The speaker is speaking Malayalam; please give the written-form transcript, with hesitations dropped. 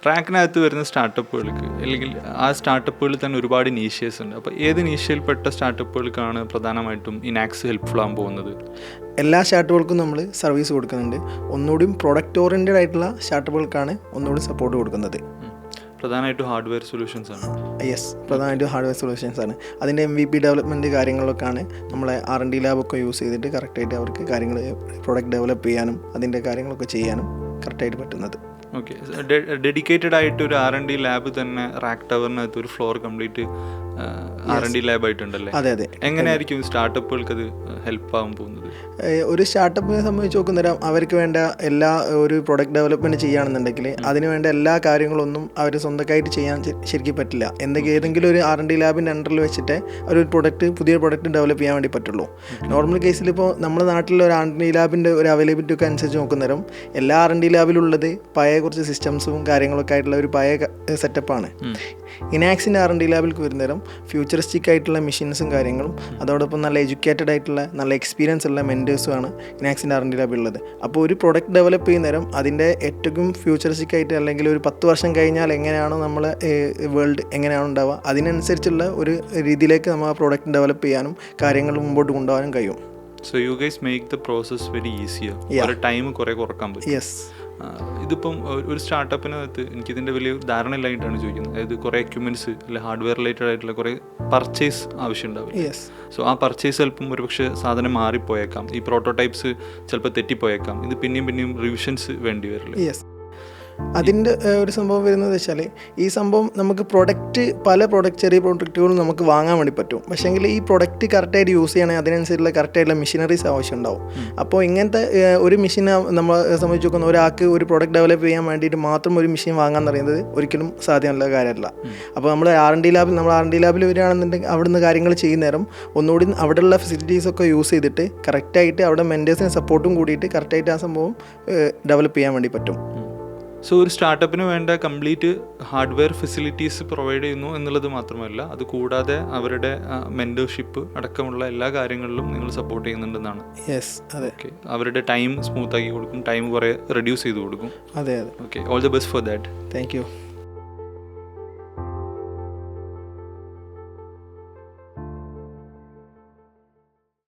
റാക്കിനകത്ത് വരുന്ന സ്റ്റാർട്ടപ്പുകൾക്ക് അല്ലെങ്കിൽ ആ സ്റ്റാർട്ടപ്പുകളിൽ തന്നെ ഒരുപാട് നീഷ്യസ് ഉണ്ട്. അപ്പോൾ ഏത് നീഷ്യയിൽപ്പെട്ട സ്റ്റാർട്ടപ്പുകൾക്കാണ് പ്രധാനമായിട്ടും ഇനാക്സ് ഹെൽപ്ഫുൾ ആകാൻ പോകുന്നത്? എല്ലാ സ്റ്റാർട്ടപ്പുകൾക്കും നമ്മൾ സർവീസ് കൊടുക്കുന്നുണ്ട്. ഒന്നുകൂടിയും പ്രൊഡക്റ്റ് ഓറിയൻറ്റഡ് ആയിട്ടുള്ള സ്റ്റാർട്ടപ്പുകൾക്കാണ് ഒന്നുകൂടി സപ്പോർട്ട് കൊടുക്കുന്നത്. പ്രധാനമായിട്ടും ഹാർഡ്വെയർ സൊല്യൂഷൻസ് ആണ്. യെസ്, പ്രധാനമായിട്ടും ഹാർഡ്വെയർ സൊല്യൂഷൻസ് ആണ്. അതിൻ്റെ MVP ഡെവലപ്മെൻറ്റ് കാര്യങ്ങളൊക്കെയാണ് നമ്മളെ R&D ലാബൊക്കെ യൂസ് ചെയ്തിട്ട് കറക്റ്റായിട്ട് അവർക്ക് കാര്യങ്ങൾ പ്രൊഡക്റ്റ് ഡെവലപ്പ് ചെയ്യാനും അതിൻ്റെ കാര്യങ്ങളൊക്കെ ചെയ്യാനും കറക്റ്റായിട്ട് പറ്റുന്നത്. ഓക്കെ, ഡെഡിക്കേറ്റഡ് ആയിട്ട് ഒരു R&D ലാബ് തന്നെ റാക്ക് ടവറിനകത്ത് ഒരു ഫ്ലോർ കംപ്ലീറ്റ് R&D ലാബായിട്ടുണ്ടല്ലേ? അതെ അതെ. എങ്ങനെയായിരിക്കും സ്റ്റാർട്ടപ്പുകൾക്ക് അത് ഹെൽപ്പ് ആകാൻ പോകുന്നത്? ഒരു സ്റ്റാർട്ടപ്പിനെ സംബന്ധിച്ച് നോക്കുന്നേരം അവർക്ക് വേണ്ട എല്ലാ ഒരു പ്രൊഡക്റ്റ് ഡെവലപ്മെൻറ്റ് ചെയ്യുകയാണെന്നുണ്ടെങ്കിൽ അതിന് വേണ്ട എല്ലാ കാര്യങ്ങളൊന്നും അവർ സ്വന്തമായിട്ട് ചെയ്യാൻ ശരിക്കും പറ്റില്ല. ഏതെങ്കിലും ഒരു R&D ലാബിൻ്റെ അണ്ടറിൽ വെച്ചിട്ട് ഒരു പുതിയ പ്രൊഡക്റ്റ് ഡെവലപ്പ് ചെയ്യാൻ വേണ്ടി പറ്റുള്ളൂ. നോർമൽ കേസിൽ ഇപ്പോൾ നമ്മുടെ നാട്ടിലെ ഒരു R&D ലാബിൻ്റെ ഒരു അവൈലബിലിറ്റി ഒക്കെ അനുസരിച്ച് നോക്കുന്നേരം എല്ലാ R&D ലാബിലുള്ളത് പഴയ കുറച്ച് സിസ്റ്റംസും കാര്യങ്ങളൊക്കെ ആയിട്ടുള്ള ഒരു പഴയ സെറ്റപ്പാണ്. ഇനാക്സിൻ്റെ R&D ലാബിലേക്ക് വരുന്നേരം ഫ്യൂച്ചറിസ്റ്റിക് ആയിട്ടുള്ള മെഷീൻസും കാര്യങ്ങളും അതോടൊപ്പം നല്ല എഡ്യൂക്കേറ്റഡ് ആയിട്ടുള്ള നല്ല എക്സ്പീരിയൻസ് ഉള്ള മെൻറ്റേഴ്സുമാണ് ഇനാക്സിൻ്റെ R&D ലാബിലുള്ളത്. അപ്പോൾ ഒരു പ്രൊഡക്റ്റ് ഡെവലപ്പ് ചെയ്യുന്നേരം അതിൻ്റെ ഏറ്റവും ഫ്യൂച്ചറിസ്റ്റിക് ആയിട്ട് അല്ലെങ്കിൽ ഒരു 10 വർഷം കഴിഞ്ഞാൽ എങ്ങനെയാണോ നമ്മളെ വേൾഡ് എങ്ങനെയാണോ ഉണ്ടാവുക അതിനനുസരിച്ചുള്ള ഒരു രീതിയിലേക്ക് നമ്മൾ ആ പ്രൊഡക്റ്റ് ഡെവലപ്പ് ചെയ്യാനും കാര്യങ്ങൾ മുമ്പോട്ട് കൊണ്ടുപോകാനും കഴിയും. So you guys make the process very easier. ഒരു ടൈം കുറേ കുറക്കാൻ പറ്റും. യെസ്. ഇതിപ്പം ഒരു സ്റ്റാർട്ടപ്പിനകത്ത് എനിക്കിതിൻ്റെ വലിയ ധാരണ ഇല്ലായിട്ടാണ് ചോദിക്കുന്നത്. അതായത് കുറേ എക്യുപ്മെൻറ്റ്സ് അല്ലെങ്കിൽ ഹാർഡ്വെയർ റിലേറ്റഡ് ആയിട്ടുള്ള കുറേ പർച്ചേസ് ആവശ്യമുണ്ടാവും. സോ ആ പർച്ചേസ് ചിലപ്പം ഒരുപക്ഷെ സാധനം മാറിപ്പോയേക്കാം, ഈ പ്രോട്ടോടൈപ്സ് ചിലപ്പോൾ തെറ്റിപ്പോയേക്കാം, ഇത് പിന്നെയും റിവിഷൻസ് വേണ്ടി വരില്ല. യെസ്. അതിൻ്റെ ഒരു സംഭവം വരുന്നത് വെച്ചാൽ ഈ സംഭവം നമുക്ക് ചെറിയ പ്രൊഡക്റ്റുകളും നമുക്ക് വാങ്ങാൻ വേണ്ടി പറ്റും. പക്ഷേങ്കിൽ ഈ പ്രൊഡക്റ്റ് കറക്റ്റായിട്ട് യൂസ് ചെയ്യണമെങ്കിൽ അതിനനുസരിച്ചുള്ള കറക്റ്റായിട്ടുള്ള മെഷീനറീസ് ആവശ്യം ഉണ്ടാവും. അപ്പോൾ ഇങ്ങനത്തെ ഒരു മെഷീൻ നമ്മളെ സംബന്ധിച്ച് നോക്കുന്ന ഒരാൾക്ക് ഒരു പ്രൊഡക്റ്റ് ഡെവലപ്പ് ചെയ്യാൻ വേണ്ടിയിട്ട് മാത്രം ഒരു മെഷീൻ വാങ്ങാൻ പറയുന്നത് ഒരിക്കലും സാധ്യമല്ല കാര്യമല്ല. അപ്പോൾ നമ്മൾ R&D ലാബിൽ വരികയാണെന്നുണ്ടെങ്കിൽ അവിടുന്ന് കാര്യങ്ങൾ ചെയ്യുന്നേരം ഒന്നുകൂടി അവിടെയുള്ള ഫെസിലിറ്റീസൊക്കെ യൂസ് ചെയ്തിട്ട് കറക്റ്റായിട്ട് അവിടെ മെൻറ്റേഴ്സിന് സപ്പോർട്ടും കൂടിയിട്ട് കറക്റ്റായിട്ട് ആ സംഭവം ഡെവലപ്പ് ചെയ്യാൻ വേണ്ടി പറ്റും. സോ ഒരു സ്റ്റാർട്ടപ്പിന് വേണ്ട കംപ്ലീറ്റ് ഹാർഡ്വെയർ ഫെസിലിറ്റീസ് പ്രൊവൈഡ് ചെയ്യുന്നു എന്നുള്ളത് മാത്രമല്ല, അത് കൂടാതെ അവരുടെ മെൻറ്റർഷിപ്പ് അടക്കമുള്ള എല്ലാ കാര്യങ്ങളിലും നിങ്ങൾ സപ്പോർട്ട് ചെയ്യുന്നുണ്ടെന്നാണ്. യെസ്, അതെ. ഓക്കെ, അവരുടെ ടൈം സ്മൂത്ത് ആക്കി കൊടുക്കും, ടൈം കുറേ റെഡ്യൂസ് ചെയ്ത് കൊടുക്കും. അതെ. Okay, all the best for that. Thank you.